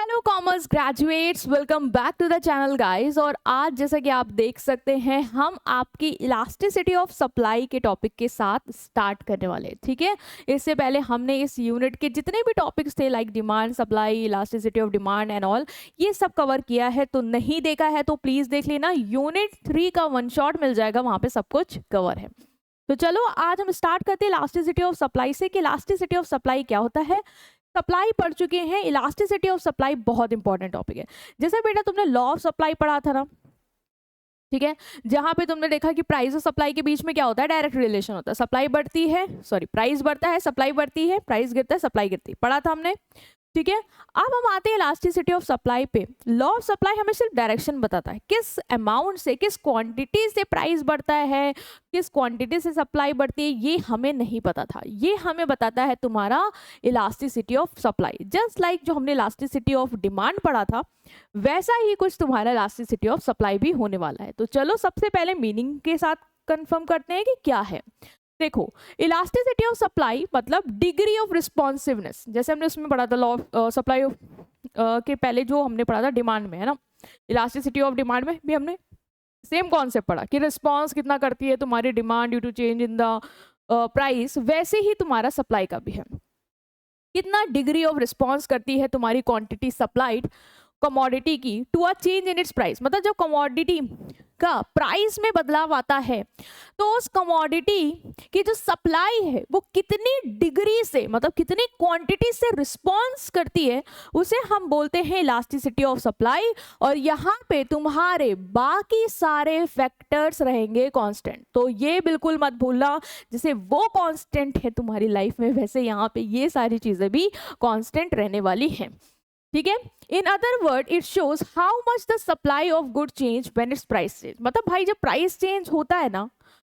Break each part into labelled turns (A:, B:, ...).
A: Hello commerce graduates, welcome back to the channel guys. और आज जैसा कि आप देख सकते हैं हम आपकी इलास्टिसिटी ऑफ सप्लाई के टॉपिक के साथ स्टार्ट करने वाले हैं। ठीक है, इससे पहले हमने इस यूनिट के जितने भी टॉपिक्स थे like demand, supply, elasticity of demand and all, ये सब कवर किया है। तो नहीं देखा है तो प्लीज देख लेना, यूनिट 3 का वन शॉट मिल जाएगा, वहां पे सब कुछ कवर है। तो चलो आज हम स्टार्ट करते हैं इलास्टिसिटी ऑफ सप्लाई से कि इलास्टिसिटी ऑफ सप्लाई क्या होता है। सप्लाई पढ़ चुके हैं, इलास्टिसिटी ऑफ सप्लाई बहुत इंपॉर्टेंट टॉपिक है। जैसे बेटा तुमने लॉ ऑफ सप्लाई पढ़ा था ना, ठीक है, जहां पे तुमने देखा कि प्राइस और सप्लाई के बीच में क्या होता है, डायरेक्ट रिलेशन होता है। सप्लाई बढ़ती है, सॉरी प्राइस बढ़ता है, सप्लाई बढ़ती है, प्राइस गिरता है, सप्लाई गिरती है, पढ़ा था हमने। ठीक है, अब हम आते हैं इलास्टिसिटी ऑफ सप्लाई पे। लॉ ऑफ सप्लाई हमें सिर्फ डायरेक्शन बताता है, किस अमाउंट से, किस क्वांटिटी से प्राइस बढ़ता है, किस क्वांटिटी से सप्लाई बढ़ती है, ये हमें नहीं पता था। ये हमें बताता है तुम्हारा elasticity of supply. Just like जो हमने इलास्टिसिटी ऑफ डिमांड पढ़ा था, वैसा ही कुछ तुम्हारा इलास्टिसिटी ऑफ सप्लाई भी होने वाला है। तो चलो सबसे पहले मीनिंग के साथ कंफर्म करते हैं कि क्या है। देखो, इलास्टिसिटी ऑफ सप्लाई मतलब डिग्री ऑफ रिस्पॉन्सिवनेस। जैसे हमने उसमें पढ़ा था लॉ ऑफ सप्लाई ऑफ के पहले जो हमने पढ़ा था डिमांड में, है ना, इलास्टिसिटी ऑफ डिमांड में भी हमने सेम कॉन्सेप्ट पढ़ा कि रिस्पॉन्स कितना करती है तुम्हारी demand due to change in the price. वैसे ही तुम्हारा सप्लाई का भी है, कितना डिग्री ऑफ रिस्पॉन्स करती है तुम्हारी क्वांटिटी सप्लाइड कमोडिटी की to a change in its price. मतलब जब कमोडिटी का प्राइस में बदलाव आता है तो उस कमोडिटी की जो सप्लाई है वो कितनी डिग्री से, मतलब कितनी क्वांटिटी से रिस्पॉन्स करती है, उसे हम बोलते हैं इलास्टिसिटी ऑफ सप्लाई। और यहाँ पे तुम्हारे बाकी सारे फैक्टर्स रहेंगे कांस्टेंट। तो ये बिल्कुल मत भूलना, जैसे वो कांस्टेंट है तुम्हारी लाइफ में, वैसे यहाँ पे ये सारी चीजें भी कांस्टेंट रहने वाली हैं। ठीक है, in other word it shows how much the supply of good change when it's price change. मतलब भाई जब प्राइस चेंज होता है ना,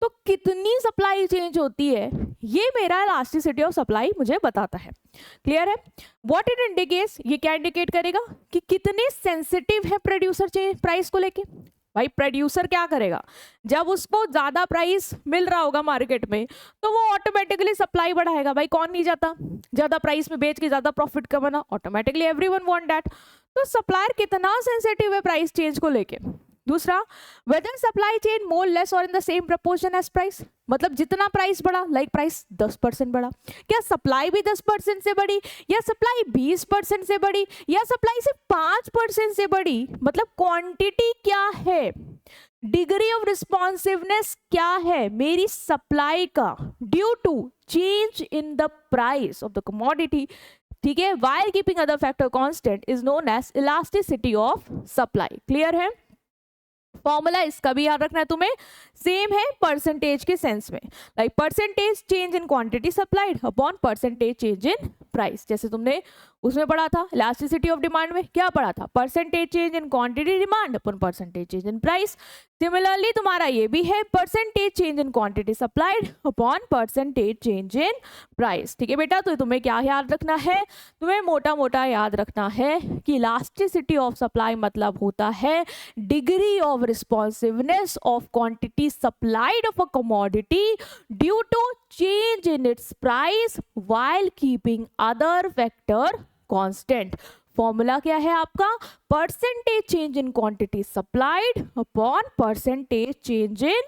A: तो कितनी सप्लाई चेंज होती है, ये मेरा इलास्टिसिटी ऑफ सप्लाई मुझे बताता है। क्लियर है? व्हाट इट इंडिकेट्स, ये क्या इंडिकेट करेगा कि कितने सेंसिटिव है प्रोड्यूसर चेंज प्राइस को लेके। भाई प्रोड्यूसर क्या करेगा, जब उसको ज्यादा प्राइस मिल रहा होगा मार्केट में तो वो ऑटोमेटिकली सप्लाई बढ़ाएगा। भाई कौन नहीं चाहता ज्यादा प्राइस में बेच के ज्यादा प्रॉफिट कमाना, ऑटोमेटिकली एवरीवन वांट दैट। तो सप्लायर कितना सेंसिटिव है प्राइस चेंज को लेके। दूसरा, whether supply chain more less और in the same proportion as price. मतलब जितना प्राइस बढ़ा, लाइक प्राइस 10% बढ़ा, क्या सप्लाई भी 10% से बढ़ी, या सप्लाई 20% से बढ़ी, या सप्लाई सिर्फ 5% से बढ़ी। मतलब क्वांटिटी क्या है, डिग्री ऑफ रिस्पॉन्सिवनेस क्या है मेरी सप्लाई का due to change in the price of the commodity. ठीक है, while keeping other factor constant is known as elasticity of supply। Clear है? फॉर्मूला इसका भी याद रखना है तुम्हें, सेम है परसेंटेज के सेंस में, like percentage change in quantity supplied upon percentage change in price. जैसे तुमने उसमें पढ़ा था इलास्टिसिटी ऑफ डिमांड में, क्या पढ़ा था, percentage change in quantity demand upon percentage change in price. Similarly तुम्हारा ये भी है percentage change in quantity supplied upon percentage change in price. ठीक है बेटा, तो तुम्हें क्या याद रखना है, तुम्हें मोटा मोटा याद रखना है कि इलास्टिसिटी ऑफ सप्लाई मतलब होता है degree of responsiveness of quantity supplied of a commodity due to change in its price while keeping other factor constant। Formula क्या है आपका, percentage change in quantity supplied upon percentage change in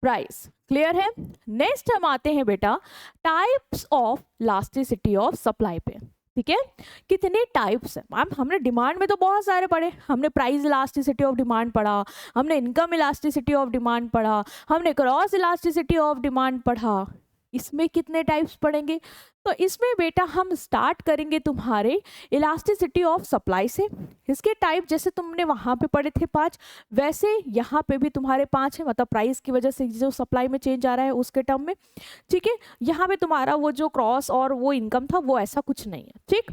A: price. Clear है? Next हम आते हैं बेटा types of elasticity of supply पे। ठीक है, कितने टाइप्स हैं मैम, हमने डिमांड में तो बहुत सारे पढ़े, हमने प्राइस इलास्टिसिटी ऑफ डिमांड पढ़ा, हमने इनकम इलास्टिसिटी ऑफ डिमांड पढ़ा, हमने क्रॉस इलास्टिसिटी ऑफ डिमांड पढ़ा। इसमें कितने टाइप्स पढ़ेंगे, तो इसमें बेटा हम स्टार्ट करेंगे तुम्हारे इलास्टिसिटी ऑफ सप्लाई से। इसके टाइप जैसे तुमने वहां पे पढ़े थे 5, वैसे यहाँ पे भी तुम्हारे 5 है, मतलब प्राइस की वजह से जो सप्लाई में चेंज आ रहा है उसके टर्म में। ठीक है, यहाँ पे तुम्हारा वो जो क्रॉस और वो इनकम था वो ऐसा कुछ नहीं है। ठीक,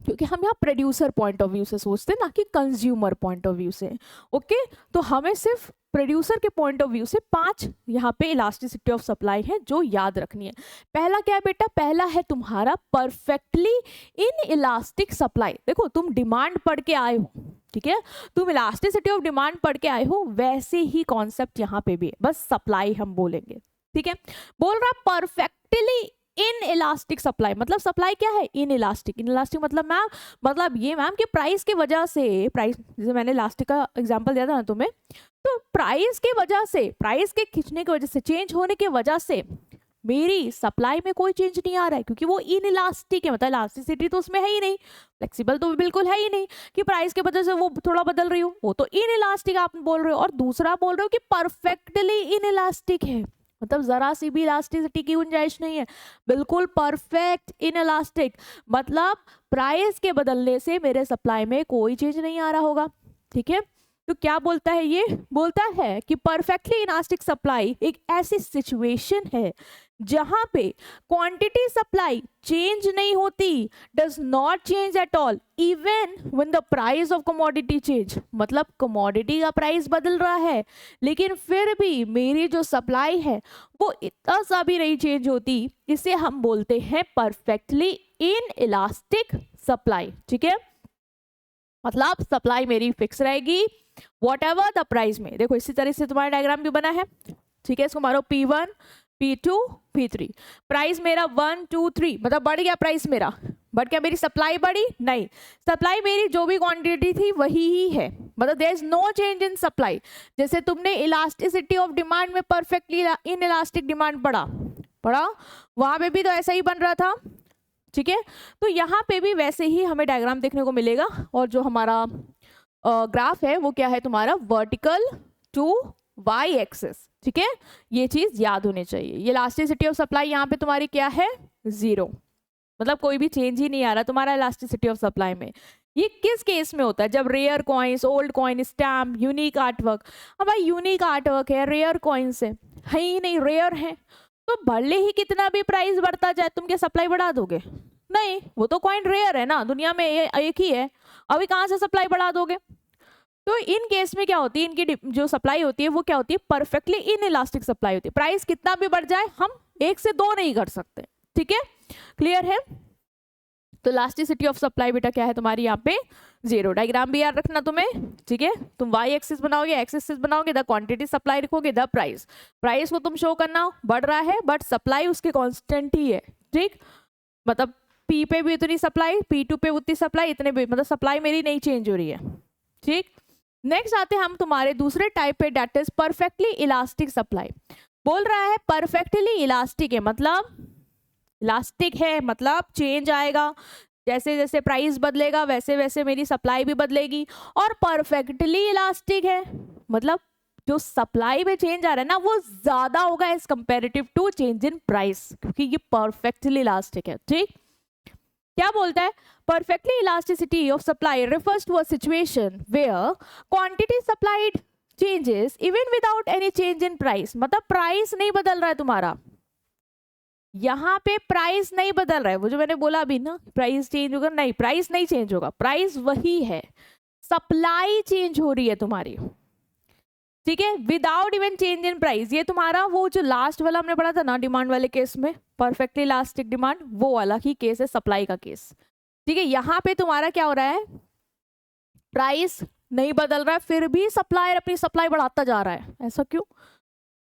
A: क्योंकि हम यहाँ प्रोड्यूसर पॉइंट ऑफ व्यू से सोचते हैं ना कि कंज्यूमर पॉइंट ऑफ व्यू से। ओके, तो हमें सिर्फ प्रोड्यूसर के पॉइंट ऑफ व्यू से 5 यहाँ पे इलास्टिसिटी ऑफ सप्लाई है जो याद रखनी है। पहला क्या है बेटा, पहला है तुम्हारा परफेक्टली इन इलास्टिक सप्लाई। देखो तुम डिमांड पढ़ के आए हो, ठीक है, तुम इलास्टिसिटी ऑफ डिमांड पढ़ के आए हो, वैसे ही कॉन्सेप्ट यहाँ पे भी है, बस सप्लाई हम बोलेंगे। ठीक है, बोल रहा परफेक्टली इन इलास्टिक सप्लाई, मतलब सप्लाई क्या है, इन इलास्टिक। इन इलास्टिक मतलब मैम, मतलब ये मैम कि प्राइस की वजह से, प्राइस जैसे मैंने इलास्टिक का एग्जांपल दिया था ना तुम्हें, तो प्राइस की वजह से, प्राइस के खींचने की वजह से, चेंज होने की वजह से मेरी सप्लाई में कोई चेंज नहीं आ रहा है, क्योंकि वो इन इलास्टिक है, मतलब इलास्टिसिटी तो उसमें है ही नहीं, फ्लेक्सिबल तो बिल्कुल है ही नहीं कि प्राइस की वजह से वो थोड़ा बदल रही हो, वो तो इन इलास्टिक आप बोल रहे हो। और दूसरा बोल रहे हो कि परफेक्टली इन इलास्टिक है, मतलब जरा सी भी इलास्टिसिटी की गुंजाइश नहीं है, बिल्कुल परफेक्ट इन इलास्टिक, मतलब प्राइस के बदलने से मेरे सप्लाई में कोई चेंज नहीं आ रहा होगा। ठीक है, तो क्या बोलता है, ये बोलता है कि परफेक्टली इलास्टिक सप्लाई एक ऐसी सिचुएशन है जहां पे क्वांटिटी सप्लाई चेंज नहीं होती, does not change at all even when the price of commodity change, मतलब कमोडिटी का प्राइस बदल रहा है लेकिन फिर भी मेरी जो सप्लाई है वो इतना सा भी नहीं चेंज होती, इसे हम बोलते हैं परफेक्टली इन इलास्टिक सप्लाई। ठीक है, मतलब सप्लाई मेरी फिक्स रहेगी वॉट एवर द प्राइस में। देखो इसी तरह से तुम्हारा डायग्राम भी बना है। ठीक है, इसको मारो P1 P2 P3, प्राइस मेरा 1 2 3, मतलब बढ़ गया प्राइस मेरा, बट क्या मेरी सप्लाई बढ़ी, नहीं, सप्लाई मेरी जो भी क्वांटिटी थी वही ही है, मतलब there is no change in supply. जैसे तुमने इलास्टिसिटी ऑफ डिमांड में परफेक्टली इन इलास्टिक डिमांड पढ़ा, वहां पे भी तो ऐसा ही बन रहा था। ठीक है, तो यहाँ पे भी वैसे ही हमें डायग्राम देखने को मिलेगा, और जो हमारा ग्राफ है वो क्या है तुम्हारा, वर्टिकल टू वाई एक्सिस। ठीक है, ये चीज याद होनी चाहिए। ये इलास्टिसिटी ऑफ सप्लाई यहाँ पे तुम्हारी क्या है, 0, मतलब कोई भी चेंज ही नहीं आ रहा तुम्हारा इलास्टिसिटी ऑफ सप्लाई में। ये किस केस में होता है, जब rare coins, old coin, stamp, unique artwork. अब भाई यूनिक आर्टवर्क है, रेयर कॉइन्स है ही नहीं, रेयर है, तो भले ही कितना भी प्राइस बढ़ता जाए तुम क्या सप्लाई बढ़ा दोगे, नहीं, वो तो कॉइन रेयर है ना, दुनिया में एक ही है, अभी कहाँ से सप्लाई बढ़ा दोगे। तो इन केस में क्या होती है, इनकी जो सप्लाई होती है वो क्या होती है, परफेक्टली इन इलास्टिक सप्लाई होती है। प्राइस कितना भी बढ़ जाए हम 1 से 2 नहीं कर सकते। ठीक है, क्लियर है। तो इलास्टिसिटी ऑफ सप्लाई बेटा क्या है तुम्हारी यहाँ पे, 0। डायग्राम भी याद रखना तुम्हें। ठीक है, तुम वाई एक्सिस बनाओगे, एक्स एक्सिस बनाओगे, द क्वांटिटी सप्लाई लिखोगे, द प्राइस, प्राइस को तुम शो करना बढ़ रहा है बट सप्लाई उसके कांस्टेंट ही है। ठीक, मतलब पी पे भी उतनी सप्लाई, P2 पे उतनी सप्लाई, इतने भी, मतलब सप्लाई मेरी नहीं चेंज हो रही है। ठीक, नेक्स्ट आते हैं हम तुम्हारे दूसरे टाइप पे, that is perfectly elastic supply. बोल रहा है परफेक्टली इलास्टिक है, मतलब इलास्टिक है, मतलब चेंज आएगा, जैसे जैसे प्राइस बदलेगा वैसे वैसे मेरी सप्लाई भी बदलेगी। और परफेक्टली इलास्टिक है, मतलब जो सप्लाई में चेंज आ रहा है ना वो ज्यादा होगा as comparative to change in price, क्योंकि ये परफेक्टली इलास्टिक है। ठीक, क्या बोलता है, perfectly elasticity of supply refers to a situation where quantity supplied changes even without any change in price, मतलब प्राइस नहीं बदल रहा है तुम्हारा, यहाँ पे प्राइस नहीं बदल रहा है, वो जो मैंने बोला अभी ना, प्राइस चेंज होगा, नहीं, प्राइस नहीं चेंज होगा, प्राइस वही है, सप्लाई चेंज हो रही है तुम्हारी। ठीक है, without even change in price, ये तुम्हारा वो जो लास्ट वाला हमने पढ़ा था ना डिमांड वाले केस में, परफेक्टली इलास्टिक डिमांड, वो वाला ही केस है सप्लाई का केस। ठीक है, यहाँ पे तुम्हारा क्या हो रहा है, प्राइस नहीं बदल रहा है फिर भी सप्लायर अपनी सप्लाई बढ़ाता जा रहा है, ऐसा क्यों।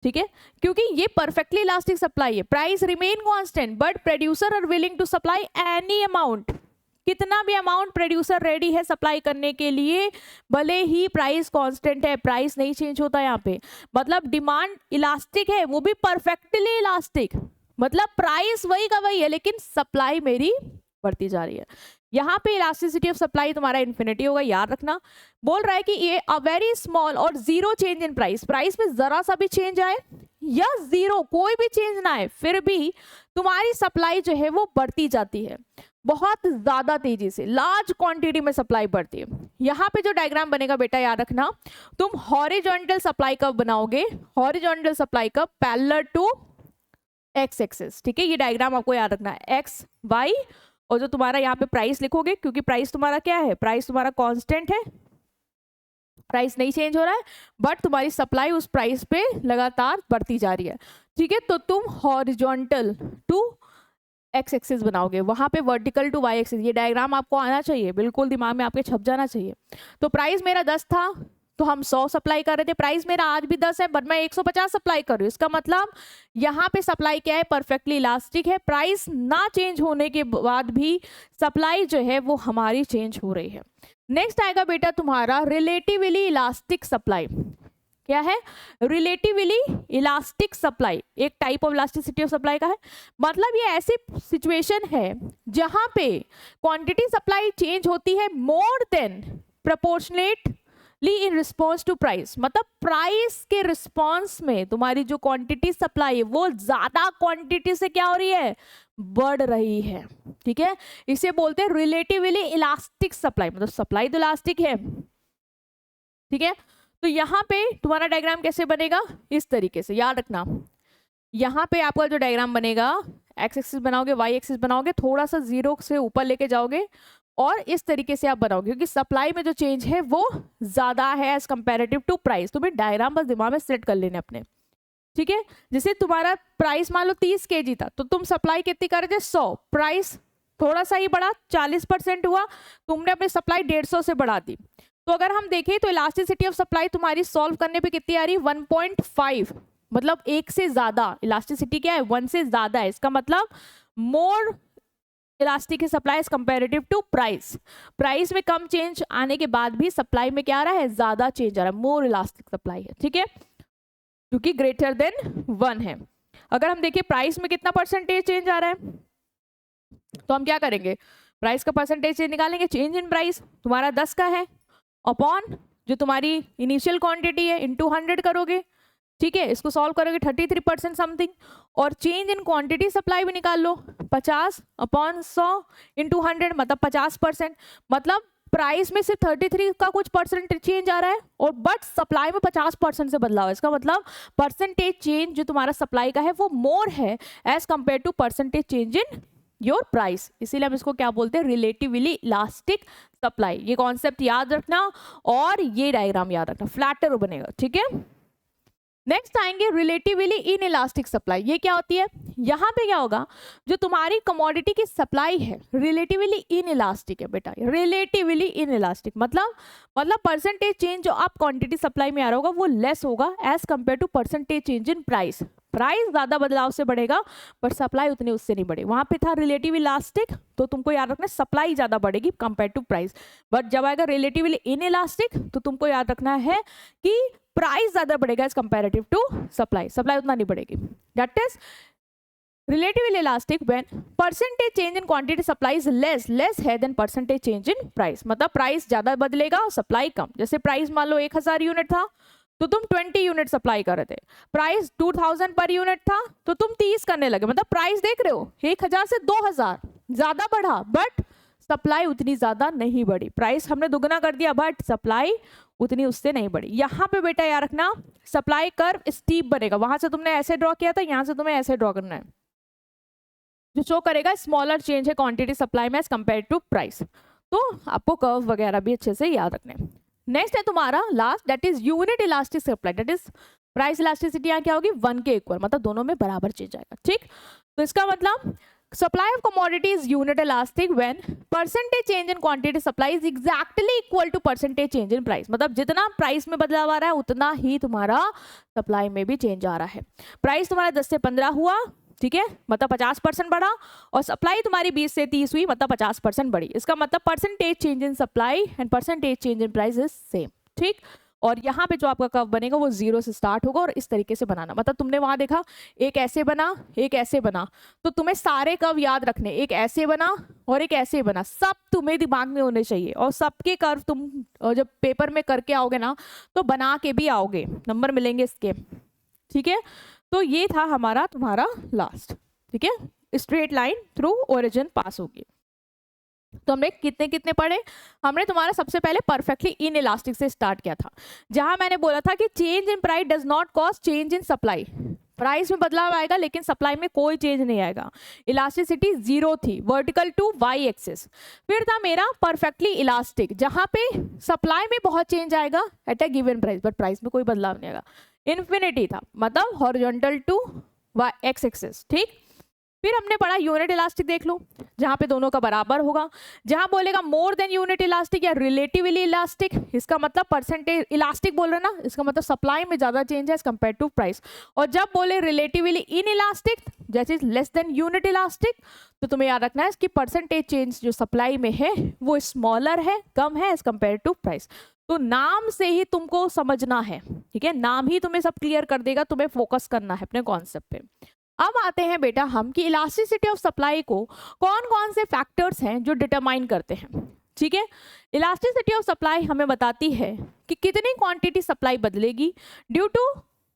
A: ठीक है, क्योंकि ये परफेक्टली इलास्टिक सप्लाई है, price remain constant but producer are willing to supply any amount, कितना भी अमाउंट प्रोड्यूसर रेडी है सप्लाई करने के लिए, भले ही प्राइस कांस्टेंट है, प्राइस नहीं चेंज होता यहाँ पे, मतलब डिमांड इलास्टिक है, वो भी परफेक्टली इलास्टिक, मतलब प्राइस वही का वही है लेकिन सप्लाई मेरी बढ़ती जा रही है। यहाँ पे इलास्टिसिटी ऑफ सप्लाई तुम्हारा इन्फिनिटी होगा, याद रखना। बोल रहा है कि ये अ वेरी स्मॉल और 0 चेंज इन प्राइस, प्राइस में जरा सा भी चेंज आए या 0 कोई भी चेंज ना आए फिर भी तुम्हारी सप्लाई जो है वो बढ़ती जाती है बहुत ज्यादा तेजी से, लार्ज क्वांटिटी में सप्लाई बढ़ती है। यहाँ पे जो डायग्राम बनेगा बेटा याद रखना, तुम हॉरिजॉन्टल सप्लाई कर्व बनाओगे, horizontal supply curve parallel to X axis. ठीक है, ये डायग्राम आपको याद रखना है, एक्स वाई, और जो तुम्हारा यहाँ पे प्राइस लिखोगे, क्योंकि प्राइस तुम्हारा क्या है, प्राइस तुम्हारा कांस्टेंट है, प्राइस नहीं चेंज हो रहा है बट तुम्हारी सप्लाई उस प्राइस पे लगातार बढ़ती जा रही है। ठीक है, तो तुम हॉरिजॉन्टल टू एक्स एक्सिस बनाओगे, वहां पे वर्टिकल टू वाई एक्सिस। ये डायग्राम आपको आना चाहिए, बिल्कुल दिमाग में आपके छप जाना चाहिए। तो प्राइस मेरा 10 था, तो हम 100 सप्लाई कर रहे थे, प्राइस मेरा आज भी 10 है बट मैं 150 सप्लाई कर रही हूँ। इसका मतलब यहाँ पे सप्लाई क्या है, परफेक्टली इलास्टिक है। प्राइस ना चेंज होने के बाद भी सप्लाई जो है वो हमारी चेंज हो रही है। नेक्स्ट आएगा बेटा तुम्हारा रिलेटिवली इलास्टिक सप्लाई। क्या है, रिलेटिवली इलास्टिक सप्लाई, एक type of elasticity of supply का है। मतलब ये ऐसी सिचुएशन है जहां पे क्वांटिटी सप्लाई चेंज होती है more than proportionately in response to price. मतलब प्राइस के रिस्पॉन्स में तुम्हारी जो क्वांटिटी सप्लाई है वो ज्यादा क्वांटिटी से क्या हो रही है, बढ़ रही है। ठीक है, इसे बोलते हैं रिलेटिवली इलास्टिक सप्लाई। मतलब सप्लाई तो इलास्टिक है। ठीक है, तो यहाँ पे तुम्हारा डायग्राम कैसे बनेगा, इस तरीके से याद रखना। यहाँ पे आपका जो डायग्राम बनेगा, एक्स एक्सिस बनाओगे, वाई एक्सिस बनाओगे, थोड़ा सा जीरो से ऊपर लेके जाओगे और इस तरीके से आप बनाओगे, क्योंकि सप्लाई में जो चेंज है वो ज्यादा है एज कंपेरेटिव टू प्राइस। तुम्हें डायग्राम बस दिमाग में सेट कर लेने अपने। ठीक है, जैसे तुम्हारा प्राइस मान लो 30 kg था, तो तुम सप्लाई कितनी कर रहे थे, 100। प्राइस थोड़ा सा ही बढ़ा, 40% हुआ, तुमने अपनी सप्लाई 150 से बढ़ा दी। तो अगर हम देखें तो इलास्टिसिटी ऑफ सप्लाई तुम्हारी सॉल्व करने पे कितनी आ रही है, 1.5। मतलब 1 से ज्यादा। इलास्टिसिटी क्या है, 1 से ज्यादा है। इसका मतलब मोर इलास्टिक है supply as comparative to price. Price में कम चेंज आने के बाद भी सप्लाई में क्या आ रहा है, ज्यादा चेंज आ रहा है, मोर इलास्टिक सप्लाई है। ठीक है, क्योंकि ग्रेटर देन 1 है। अगर हम देखिए प्राइस में कितना परसेंटेज चेंज आ रहा है, तो हम क्या करेंगे, प्राइस का परसेंटेज चेंज निकालेंगे। चेंज इन प्राइस तुम्हारा 10 का है, अपॉन जो तुम्हारी इनिशियल क्वांटिटी है इंटू 100 करोगे। ठीक है, इसको सॉल्व करोगे 33% समथिंग। और चेंज इन क्वांटिटी सप्लाई भी निकाल लो, 50 अपॉन 100 इंटू 100 मतलब 50%। मतलब प्राइस में सिर्फ 33 का कुछ परसेंटेज चेंज आ रहा है और बट सप्लाई में 50% से बदलाव है। इसका मतलब परसेंटेज चेंज जो तुम्हारा सप्लाई का है वो मोर है as compare to percentage change in your price. इसीलिए हम इसको क्या बोलते हैं, रिलेटिवली इलास्टिक सप्लाई। ये कॉन्सेप्ट याद रखना और ये डायग्राम याद रखना, फ्लैट एरो बनेगा। ठीक है, नेक्स्ट आएंगे रिलेटिवली इन इलास्टिक सप्लाई। ये क्या होती है, यहाँ पे क्या होगा, जो तुम्हारी कमोडिटी की सप्लाई है रिलेटिवली इन इलास्टिक है बेटा। रिलेटिवली इन इलास्टिक मतलब परसेंटेज चेंज जो आप क्वांटिटी सप्लाई में आ रहा होगा वो लेस होगा as compare to percentage change in price. Price ज्यादा बदलाव से बढ़ेगा बट सप्लाई उतनी उससे नहीं बढ़ेगी। वहां पे था रिलेटिव इलास्टिक, तो तुमको याद रखना सप्लाई ज्यादा बढ़ेगी कंपेयर टू प्राइस। बट जब आएगा रिलेटिवली इन इलास्टिक तो तुमको याद रखना है कि प्राइस ज्यादा बढ़ेगा as comparative to supply. Supply उतना नहीं बढ़ेगी। That is relatively elastic when percentage change in quantity supply is less है than percentage change in price। मतलब प्राइस ज्यादा बदलेगा और सप्लाई कम। जैसे प्राइस मान लो 1000 यूनिट था तो तुम 20 यूनिट सप्लाई कर रहे थे, प्राइस 2000 पर यूनिट था तो तुम 30 करने लगे। मतलब प्राइस देख रहे हो 1000 से 2000 ज्यादा बढ़ा बट सप्लाई उतनी ज्यादा नहीं बढ़ी। प्राइस हमने दुगना कर दिया बट सप्लाई उतनी उससे नहीं बढ़ी। यहाँ पे बेटा याद रखना सप्लाई कर्व स्टीप बनेगा। वहां से तुमने ऐसे ड्रॉ किया था, यहाँ से तुम्हें ऐसे ड्रॉ करना है, जो शो करेगा स्मॉलर चेंज है क्वांटिटी सप्लाई में एज कंपेयर टू प्राइस। तो आपको कर्व वगैरह भी अच्छे से याद रखने। नेक्स्ट है तुम्हारा last, that is unit elastic supply. That is price elasticity यहाँ क्या होगी, 1 के इक्वल, मतलब दोनों में बराबर चेंज आएगा। ठीक, तो इसका मतलब supply of commodity is unit elastic when percentage change in quantity supply is exactly equal to percentage change in price। मतलब जितना प्राइस में बदलाव आ रहा है उतना ही तुम्हारा सप्लाई में भी चेंज आ रहा है। प्राइस तुम्हारा 10 से 15 हुआ, ठीक है, मतलब 50% बढ़ा, और सप्लाई तुम्हारी 20 से 30 हुई, मतलब 50% बढ़ी। इसका मतलब percentage change in supply and percentage change in price is same. ठीक, और यहाँ पे जो आपका कर्व बनेगा वो 0 से स्टार्ट होगा और इस तरीके से बनाना। मतलब तुमने वहां देखा एक ऐसे बना एक ऐसे बना, तो तुम्हें सारे कर्व याद रखने, एक ऐसे बना और एक ऐसे बना, सब तुम्हें दिमाग में होने चाहिए। और सबके कर्व तुम जब पेपर में करके आओगे ना तो बना के भी आओगे, नंबर मिलेंगे इसके। ठीक है, तो ये था हमारा तुम्हारा लास्ट। ठीक है, स्ट्रेट लाइन थ्रू ओरिजिन पास होगी। तो हमने कितने कितने पढ़े, हमने तुम्हारा सबसे पहले परफेक्टली इन इलास्टिक से स्टार्ट किया था, जहां मैंने बोला था कि change in price does not cause change in supply. Price में बदलाव आएगा लेकिन सप्लाई में कोई चेंज नहीं आएगा। इलास्टिसिटी 0 थी, वर्टिकल टू वाई एक्सिस। फिर था मेरा परफेक्टली इलास्टिक, जहां पे सप्लाई में बहुत चेंज आएगा at a given price but price में कोई बदलाव नहीं आएगा। इन्फिनिटी था, मतलब हॉरिजॉन्टल टू एक्स एक्सिस। ठीक, फिर हमने पढ़ा यूनिट इलास्टिक, देख लो जहां पे दोनों का बराबर होगा। जहां बोलेगा मोर देन यूनिट इलास्टिक या रिलेटिवली इलास्टिक, इसका मतलब परसेंटेज इलास्टिक बोल रहे ना, इसका मतलब सप्लाई में ज्यादा चेंज है एज कंपेयर टू प्राइस। और जब बोले relatively in elastic that is less than unit elastic, तो तुम्हें याद रखना है इसकी परसेंटेज चेंज जो सप्लाई में है वो स्मॉलर है, कम है एज कंपेयर टू प्राइस। तो नाम से ही तुमको समझना है, ठीक है, नाम ही तुम्हें सब क्लियर कर देगा, तुम्हें फोकस करना है अपने कॉन्सेप्ट पे। अब आते हैं बेटा हम कि इलास्टिसिटी ऑफ सप्लाई को कौन कौन से फैक्टर्स हैं जो डिटरमाइन करते हैं, ठीक है। इलास्टिसिटी ऑफ सप्लाई हमें बताती है कि कितनी क्वांटिटी सप्लाई बदलेगी due to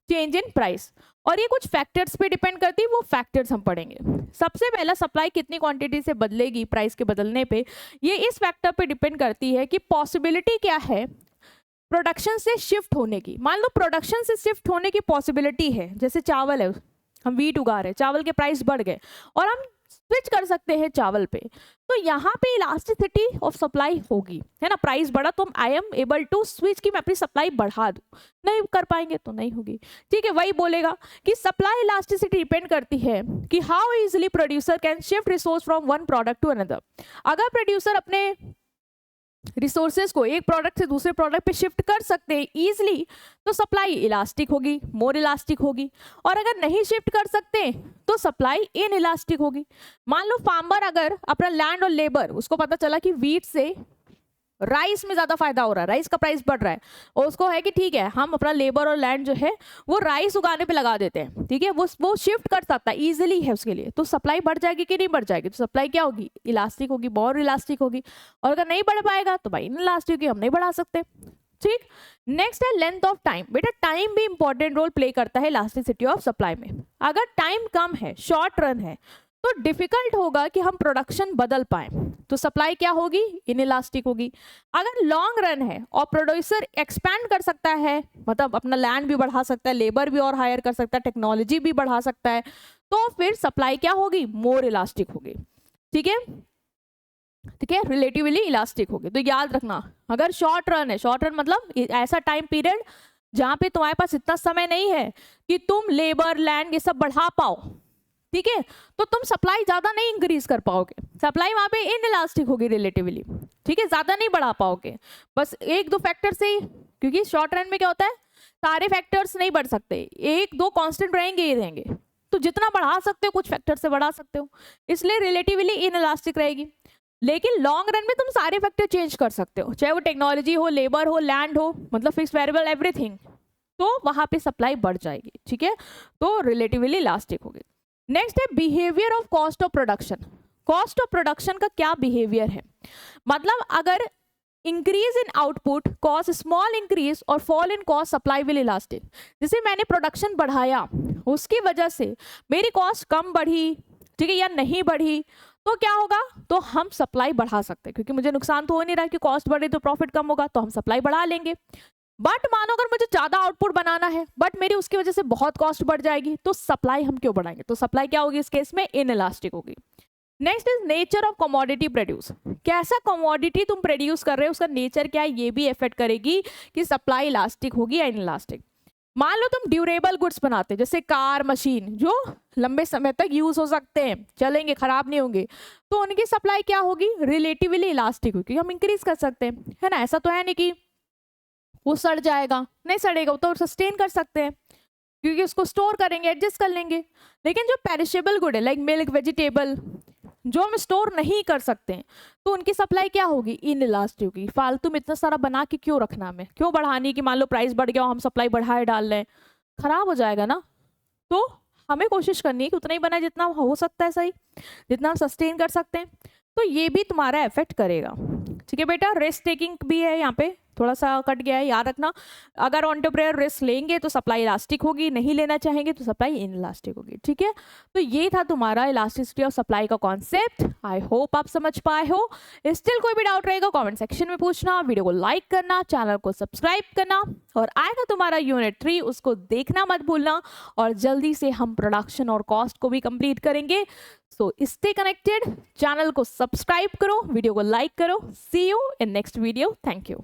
A: change in price, और ये कुछ फैक्टर्स पे डिपेंड करती है, वो फैक्टर्स हम पढ़ेंगे। सबसे पहला सप्लाई कितनी क्वांटिटी से बदलेगी प्राइस के बदलने पे, ये इस फैक्टर पे डिपेंड करती है कि पॉसिबिलिटी क्या है प्रोडक्शन से शिफ्ट होने की। मान लो प्रोडक्शन से शिफ्ट होने की पॉसिबिलिटी है, जैसे चावल है, हम वीट उगा रहे हैं, चावल के प्राइस बढ़ गए और हम स्विच कर सकते हैं चावल पे, तो यहाँ पे इलास्टिसिटी ऑफ सप्लाई होगी, है ना। प्राइस बढ़ा तो I am able to switch कि मैं अपनी सप्लाई बढ़ा दूं, नहीं कर पाएंगे तो नहीं होगी, ठीक है। वही बोलेगा कि सप्लाई इलास्टिसिटी डिपेंड करती है कि how easily producer can shift resource from one product to another. अगर प्रोड्यूसर अपने रिसोर्सेज को एक प्रोडक्ट से दूसरे प्रोडक्ट पे शिफ्ट कर सकते हैं इजिली, तो सप्लाई इलास्टिक होगी, मोर इलास्टिक होगी। और अगर नहीं शिफ्ट कर सकते तो सप्लाई इन इलास्टिक होगी। मान लो फार्मर अगर अपना लैंड और लेबर, उसको पता चला कि वीट से राइस में ज्यादा फायदा हो रहा है, राइस का प्राइस बढ़ रहा है, और उसको है कि ठीक है हम अपना लेबर और लैंड जो है वो राइस उगाने पे लगा देते हैं, ठीक है, वो शिफ्ट कर सकता है, इजीली है उसके लिए, तो सप्लाई बढ़ जाएगी कि नहीं बढ़ जाएगी, तो सप्लाई क्या होगी, इलास्टिक होगी, बहुत इलास्टिक होगी। और अगर नहीं बढ़ पाएगा तो भाई इनइलास्टिक होगी, हम नहीं बढ़ा सकते, ठीक। नेक्स्ट है लेंथ ऑफ टाइम। बेटा टाइम भी इंपॉर्टेंट रोल प्ले करता है इलास्टिसिटी ऑफ सप्लाई में। अगर टाइम कम है, शॉर्ट रन है, तो डिफिकल्ट होगा कि हम प्रोडक्शन बदल पाए, तो सप्लाई क्या होगी, इनइलास्टिक होगी। अगर लॉन्ग रन है और प्रोड्यूसर एक्सपैंड कर सकता है, मतलब अपना लैंड भी बढ़ा सकता है, लेबर भी और हायर कर सकता है, टेक्नोलॉजी भी बढ़ा सकता है, तो फिर सप्लाई क्या होगी, मोर इलास्टिक होगी, ठीक है, ठीक है, रिलेटिवली इलास्टिक होगी। तो याद रखना अगर शॉर्ट रन है, शॉर्ट रन मतलब ऐसा टाइम पीरियड जहां पे तुम्हारे पास इतना समय नहीं है कि तुम लेबर लैंड ये सब बढ़ा पाओ, ठीक है, तो तुम सप्लाई ज्यादा नहीं इंक्रीज कर पाओगे, सप्लाई वहां पे इनइलास्टिक होगी रिलेटिवली, ठीक है, ज्यादा नहीं बढ़ा पाओगे, बस एक दो फैक्टर से ही, क्योंकि शॉर्ट रन में क्या होता है सारे फैक्टर्स नहीं बढ़ सकते, एक दो कांस्टेंट रहेंगे ही रहेंगे, तो जितना बढ़ा सकते हो कुछ फैक्टर से बढ़ा सकते हो, इसलिए रिलेटिवली इनइलास्टिक रहेगी। लेकिन लॉन्ग रन में तुम सारे फैक्टर चेंज कर सकते हो, चाहे वो टेक्नोलॉजी हो, लेबर हो, लैंड हो, मतलब फिक्स वेरिएबल एवरीथिंग, तो वहां पे सप्लाई बढ़ जाएगी, ठीक है, तो रिलेटिवली इलास्टिक होगी। नेक्स्ट है behaviour of cost of production. Cost of production का क्या बिहेवियर है, मतलब अगर increase in output cause small increase और fall in cost supply will elastic. जैसे मैंने प्रोडक्शन बढ़ाया, उसकी वजह से मेरी कॉस्ट कम बढ़ी, ठीक है, या नहीं बढ़ी, तो क्या होगा, तो हम सप्लाई बढ़ा सकते हैं, क्योंकि मुझे नुकसान तो हो नहीं रहा कि कॉस्ट बढ़े तो प्रॉफिट कम होगा, तो हम सप्लाई बढ़ा लेंगे। बट मानो अगर मुझे ज्यादा आउटपुट बनाना है बट मेरी उसकी वजह से बहुत कॉस्ट बढ़ जाएगी, तो सप्लाई हम क्यों बढ़ाएंगे, तो सप्लाई क्या होगी इस केस में, इनइलास्टिक होगी। Next is nature of commodity produce. कैसा कमोडिटी तुम प्रोड्यूस कर रहे हो, उसका नेचर क्या है, ये भी इफेक्ट करेगी कि सप्लाई इलास्टिक होगी या इनइलास्टिक। मान लो तुम ड्यूरेबल गुड्स बनाते, जैसे कार, मशीन, जो लंबे समय तक यूज हो सकते हैं, चलेंगे, खराब नहीं होंगे, तो उनकी सप्लाई क्या होगी, रिलेटिवली इलास्टिक होगी, हम इंक्रीज कर सकते हैं, है ना। ऐसा तो है नहीं कि वो सड़ जाएगा, नहीं सड़ेगा, वो तो सस्टेन कर सकते हैं, क्योंकि उसको स्टोर करेंगे, एडजस्ट कर लेंगे। लेकिन जो पेरिशेबल गुड है लाइक मिल्क, वेजिटेबल, जो हम स्टोर नहीं कर सकते हैं, तो उनकी सप्लाई क्या होगी, इनइलास्टिक होगी। फालतू में इतना सारा बना के क्यों रखना, हमें क्यों बढ़ानी, कि मान लो प्राइस बढ़ गया हम सप्लाई बढ़ाए डाल रहे हैं, खराब हो जाएगा ना। तो हमें कोशिश करनी है कि उतना ही बनाए जितना हो सकता है, सही, जितना हम सस्टेन कर सकते हैं, तो ये भी तुम्हारा इफेक्ट करेगा, ठीक है बेटा। रिस्क टेकिंग भी है यहाँ पे, थोड़ा सा कट गया है, याद रखना। अगर एंटरप्रेन्योर रिस्क लेंगे तो सप्लाई इलास्टिक होगी, नहीं लेना चाहेंगे तो सप्लाई इनइलास्टिक होगी, ठीक है। तो ये था तुम्हारा इलास्टिसिटी ऑफ सप्लाई का कॉन्सेप्ट। आई होप आप समझ पाए हो। स्टिल कोई भी डाउट रहेगा कमेंट सेक्शन में पूछना, वीडियो को लाइक करना, चैनल को सब्सक्राइब करना, और आएगा तुम्हारा यूनिट 3, उसको देखना मत भूलना। और जल्दी से हम प्रोडक्शन और कॉस्ट को भी कंप्लीट करेंगे। सो स्टे कनेक्टेड, चैनल को सब्सक्राइब करो, वीडियो को लाइक करो। See you in next video. Thank you.